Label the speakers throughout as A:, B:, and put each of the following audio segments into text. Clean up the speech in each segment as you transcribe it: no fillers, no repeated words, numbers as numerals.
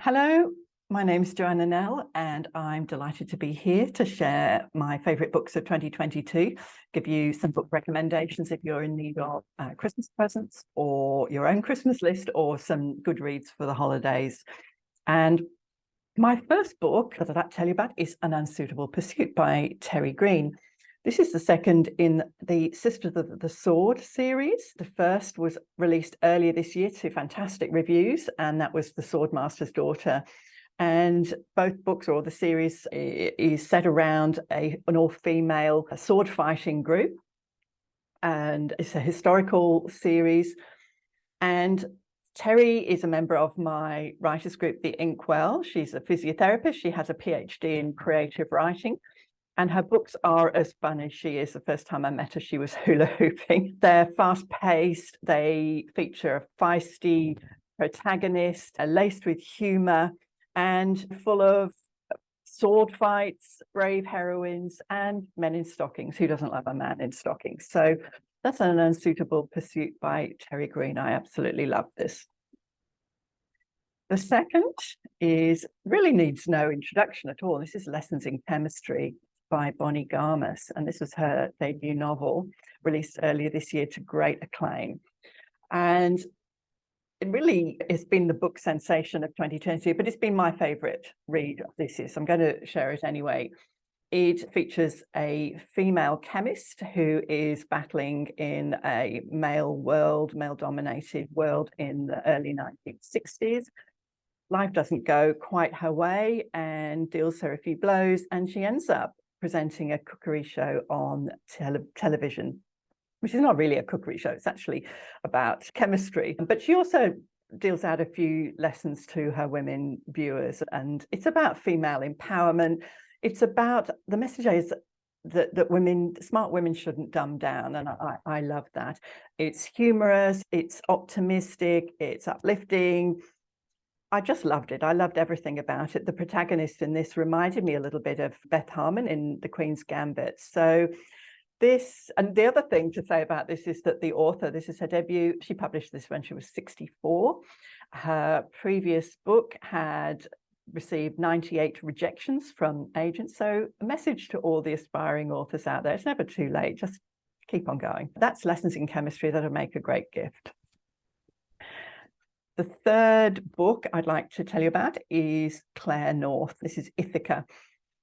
A: Hello, my name's Joanna Nell, and I'm delighted to be here to share my favourite books of 2022, give you some book recommendations if you're in need of Christmas presents or your own Christmas list or some good reads for the holidays. And my first book that I'd like to tell you about is An Unsuitable Pursuit by Terry Green. This is the second in the Sisters of the Sword series. The first was released earlier this year to fantastic reviews, and that was The Swordmaster's Daughter. And both books, or the series, is set around an all-female sword fighting group. And it's a historical series. And Terry is a member of my writers group, the Inkwell. She's a physiotherapist. She has a PhD in creative writing. And her books are as fun as she is. The first time I met her, she was hula hooping. They're fast-paced. They feature a feisty protagonist, laced with humor, and full of sword fights, brave heroines, and men in stockings. Who doesn't love a man in stockings? So that's An Unsuitable Pursuit by Terry Green. I absolutely love this. The second really needs no introduction at all. This is Lessons in Chemistry by Bonnie Garmus, and this was her debut novel, released earlier this year to great acclaim. And it really has been the book sensation of 2022, but it's been my favorite read of this year, so I'm going to share it anyway. It features a female chemist who is battling in a male-dominated world in the early 1960s. Life doesn't go quite her way and deals her a few blows, and she ends up presenting a cookery show on television, which is not really a cookery show. It's actually about chemistry. But she also deals out a few lessons to her women viewers, and it's about female empowerment. It's about, the message is that women, smart women, shouldn't dumb down, and I love that. It's humorous, it's optimistic, it's uplifting. I just loved it. I loved everything about it. The protagonist in this reminded me a little bit of Beth Harmon in The Queen's Gambit. So this, and the other thing to say about this is that the author, this is her debut, she published this when she was 64. Her previous book had received 98 rejections from agents. So a message to all the aspiring authors out there, it's never too late, just keep on going. That's Lessons in Chemistry that'll make a great gift. The third book I'd like to tell you about is Claire North. This is Ithaca.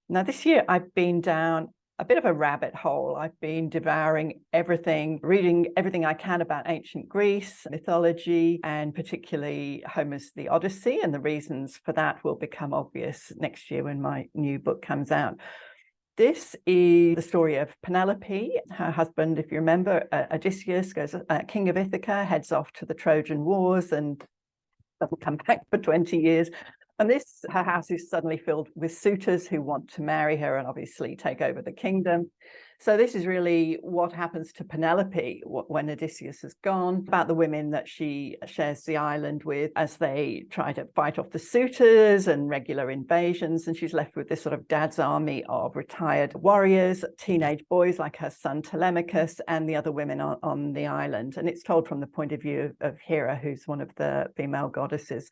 A: Now, this year I've been down a bit of a rabbit hole. I've been devouring everything, reading everything I can about ancient Greece, mythology, and particularly Homer's The Odyssey. And the reasons for that will become obvious next year when my new book comes out. This is the story of Penelope. Her husband, if you remember, Odysseus, goes king of Ithaca, heads off to the Trojan Wars and doesn't come back for 20 years. And her house is suddenly filled with suitors who want to marry her and obviously take over the kingdom. So this is really what happens to Penelope when Odysseus has gone, about the women that she shares the island with as they try to fight off the suitors and regular invasions. And she's left with this sort of dad's army of retired warriors, teenage boys like her son Telemachus, and the other women on the island. And it's told from the point of view of Hera, who's one of the female goddesses.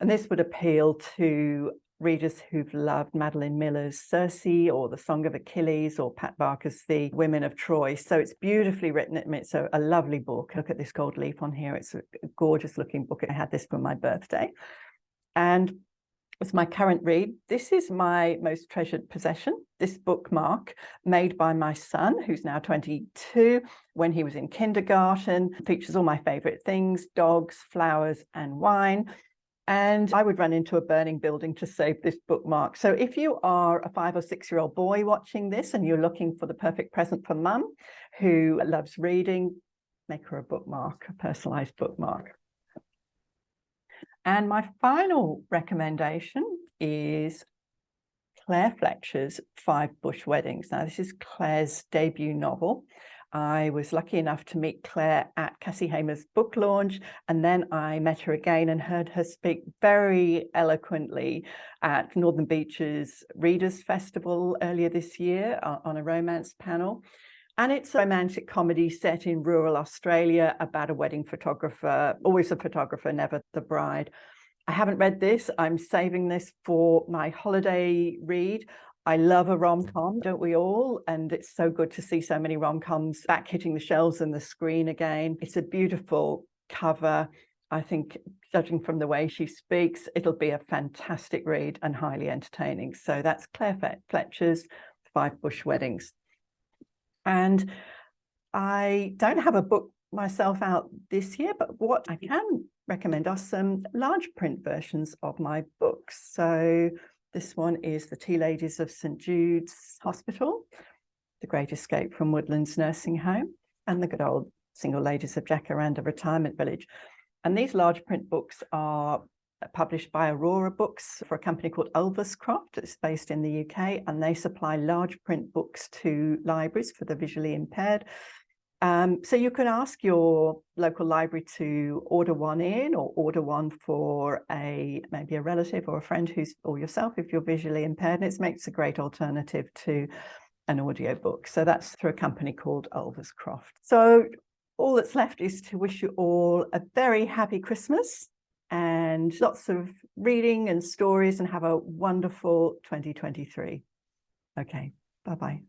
A: And this would appeal to readers who've loved Madeline Miller's Circe or The Song of Achilles or Pat Barker's The Women of Troy. So it's beautifully written. It's a lovely book. Look at this gold leaf on here. It's a gorgeous looking book. I had this for my birthday. And it's my current read. This is my most treasured possession, this bookmark made by my son, who's now 22, when he was in kindergarten. It features all my favorite things: dogs, flowers, and wine. And I would run into a burning building to save this bookmark. So if you are a 5 or 6 year old boy watching this and you're looking for the perfect present for mum who loves reading, make her a bookmark, a personalized bookmark. And my final recommendation is Claire Fletcher's 5 Bush Weddings. Now, this is Claire's debut novel. I was lucky enough to meet Claire at Cassie Hamer's book launch, and then I met her again and heard her speak very eloquently at Northern Beach's Readers Festival earlier this year on a romance panel. And it's a romantic comedy set in rural Australia about a wedding photographer, always a photographer, never the bride. I haven't read this. I'm saving this for my holiday read. I love a rom-com, don't we all? And it's so good to see so many rom-coms back hitting the shelves and the screen again. It's a beautiful cover. I think, judging from the way she speaks, it'll be a fantastic read and highly entertaining. So that's Claire Fletcher's 5 Bush Weddings. And I don't have a book myself out this year, but what I can recommend are some large print versions of my books. So this one is The Tea Ladies of St. Jude's Hospital, The Great Escape from Woodlands Nursing Home, and The Good Old Single Ladies of Jacaranda Retirement Village. And these large print books are published by Aurora Books for a company called Ulverscroft. It's based in the UK, and they supply large print books to libraries for the visually impaired. So you can ask your local library to order one in, or order one for maybe a relative or a friend or yourself if you're visually impaired. And it makes a great alternative to an audiobook. So that's through a company called Ulverscroft. So all that's left is to wish you all a very happy Christmas and lots of reading and stories, and have a wonderful 2023. Okay, bye-bye.